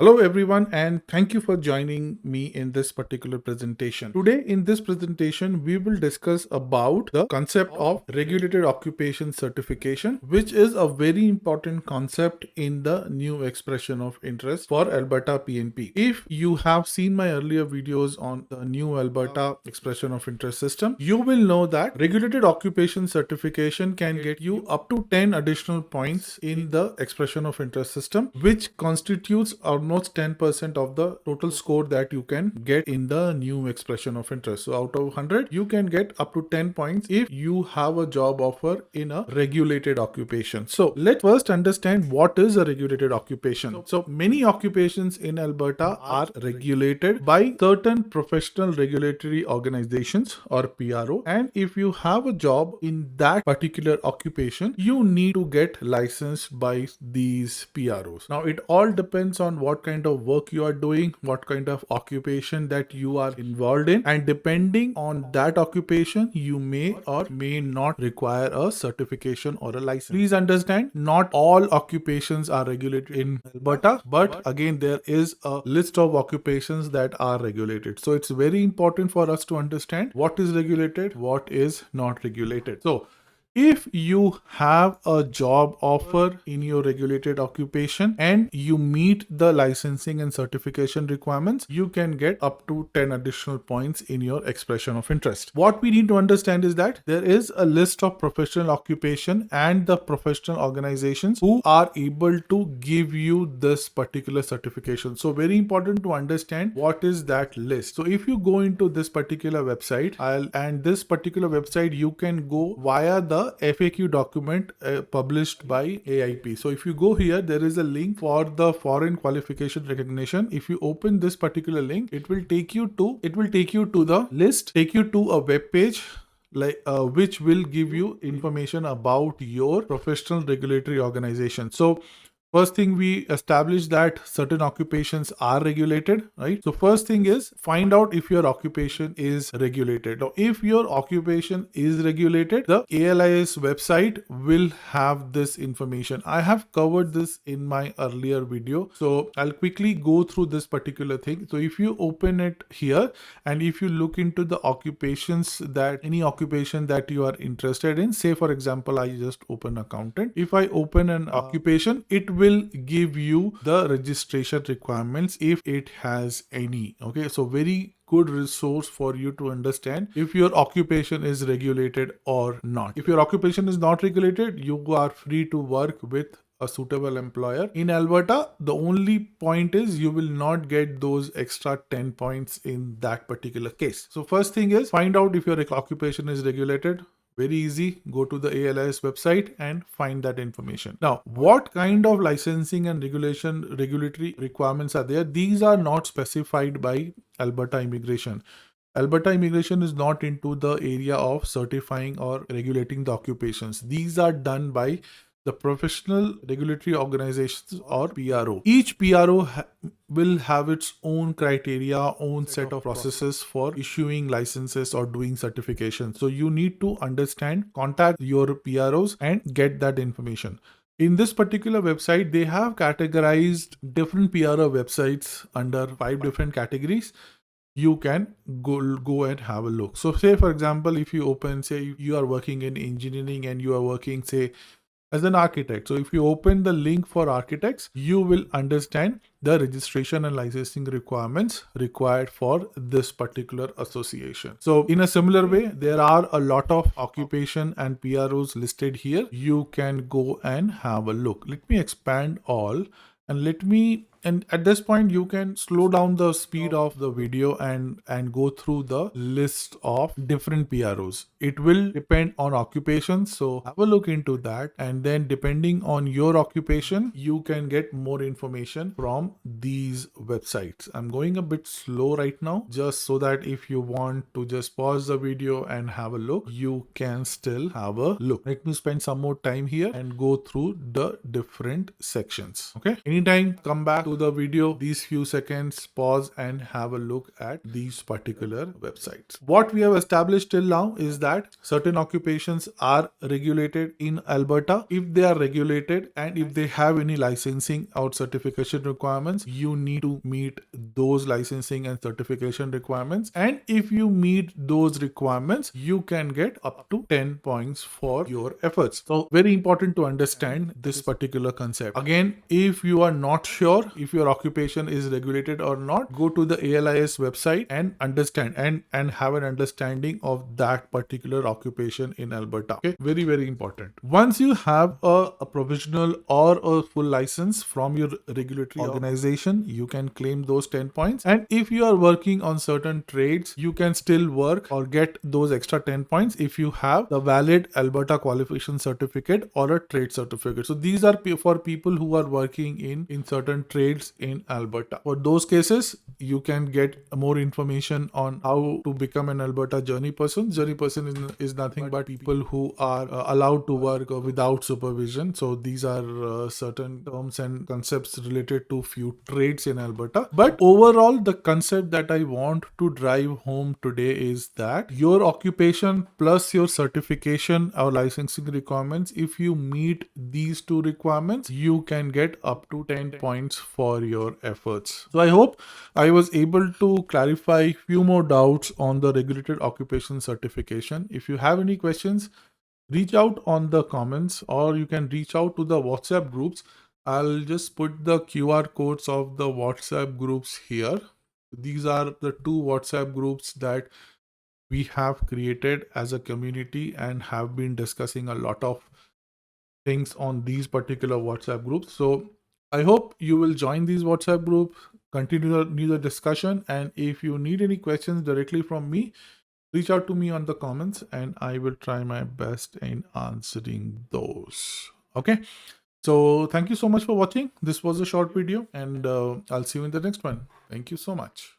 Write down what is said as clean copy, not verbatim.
Hello everyone and thank you for joining me in this particular presentation. Today in this presentation we will discuss about the concept of regulated occupation certification, which is a very important concept in the new expression of interest for Alberta PNP. If you have seen my earlier videos on the new Alberta expression of interest system, you will know that regulated occupation certification can get you up to 10 additional points in the expression of interest system, which constitutes almost 10% of the total score that you can get in the new expression of interest. So out of 100, you can get up to 10 points if you have a job offer in a regulated occupation. So let's first understand what is a regulated occupation. So many occupations in Alberta are regulated by certain professional regulatory organizations or PRO, and if you have a job in that particular occupation, you need to get licensed by these PROs. Now it all depends on what kind of work you are doing, what kind of occupation that you are involved in, and depending on that occupation, you may or may not require a certification or a license. Please understand, not all occupations are regulated in Alberta, but again, there is a list of occupations that are regulated. So it's very important for us to understand what is regulated, what is not regulated. So if you have a job offer in your regulated occupation and you meet the licensing and certification requirements, you can get up to 10 additional points in your expression of interest. What we need to understand is that there is a list of professional occupation and the professional organizations who are able to give you this particular certification. So very important to understand what is that list. So if you go into this particular website, and this particular website, you can go via the FAQ document published by Aaip. So if you go here, there is a link for the foreign qualification recognition. If you open this particular link, it will take you to the list, take you to a web page which will give you information about your professional regulatory organization. So first thing, we establish that certain occupations are regulated, right? So first thing is find out if your occupation is regulated. Now, if your occupation is regulated, the ALIS website will have this information. I have covered this in my earlier video, so I'll quickly go through this particular thing. So if you open it here and if you look into the occupations, that any occupation that you are interested in, say for example, I just open accountant. If I open an occupation, it will give you the registration requirements if it has any. Okay, so very good resource for you to understand if your occupation is regulated or not. If your occupation is not regulated, you are free to work with a suitable employer. In Alberta, the only point is you will not get those extra 10 points in that particular case. So first thing is find out if your occupation is regulated. Very easy, go to the ALIS website and find that information. Now, what kind of licensing and regulatory requirements are there? These are not specified by Alberta Immigration. Alberta Immigration is not into the area of certifying or regulating the occupations. These are done by the professional regulatory organizations or PRO. Each PRO will have its own criteria, own set of processes for issuing licenses or doing certification. So you need to understand, contact your PROs and get that information. In this particular website, they have categorized different PRO websites under 5 different categories. You can go and have a look. So say for example, if you open, say you are working in engineering and you are working, say, as an architect. So if you open the link for architects, you will understand the registration and licensing requirements required for this particular association. So in a similar way, there are a lot of occupation and PROs listed here. You can go and have a look. Let me expand all and at this point you can slow down the speed of the video and go through the list of different PROs. It will depend on occupation, so have a look into that, and then depending on your occupation, you can get more information from these websites. I'm going a bit slow right now, just so that if you want to just pause the video and have a look, you can still have a look. Let me spend some more time here and go through the different sections. Okay, anytime, come back to the video, these few seconds, pause and have a look at these particular websites. What we have established till now is that certain occupations are regulated in Alberta. If they are regulated and if they have any licensing or certification requirements, you need to meet those licensing and certification requirements. And if you meet those requirements, you can get up to 10 points for your efforts. So very important to understand this particular concept. Again, if you are not sure if your occupation is regulated or not, go to the ALIS website and understand and have an understanding of that particular occupation in Alberta. Okay, very, very important. Once you have a provisional or a full license from your regulatory organization, you can claim those 10 points. And if you are working on certain trades, you can still work or get those extra 10 points if you have the valid Alberta qualification certificate or a trade certificate. So these are for people who are working in certain trades in Alberta. For those cases, you can get more information on how to become an Alberta journey person. Journey person is nothing but people who are allowed to work without supervision. So these are certain terms and concepts related to few trades in Alberta. But overall, the concept that I want to drive home today is that your occupation plus your certification or licensing requirements, if you meet these two requirements, you can get up to 10 points for your efforts. So I hope I was able to clarify few more doubts on the regulated occupation certification. If you have any questions, reach out on the comments or you can reach out to the WhatsApp groups. I'll just put the QR codes of the WhatsApp groups here. These are the two WhatsApp groups that we have created as a community and have been discussing a lot of things on these particular WhatsApp groups. So I hope you will join these WhatsApp groups, continue the discussion, and if you need any questions directly from me, reach out to me on the comments and I will try my best in answering those. Okay, so thank you so much for watching. This was a short video and I'll see you in the next one. Thank you so much.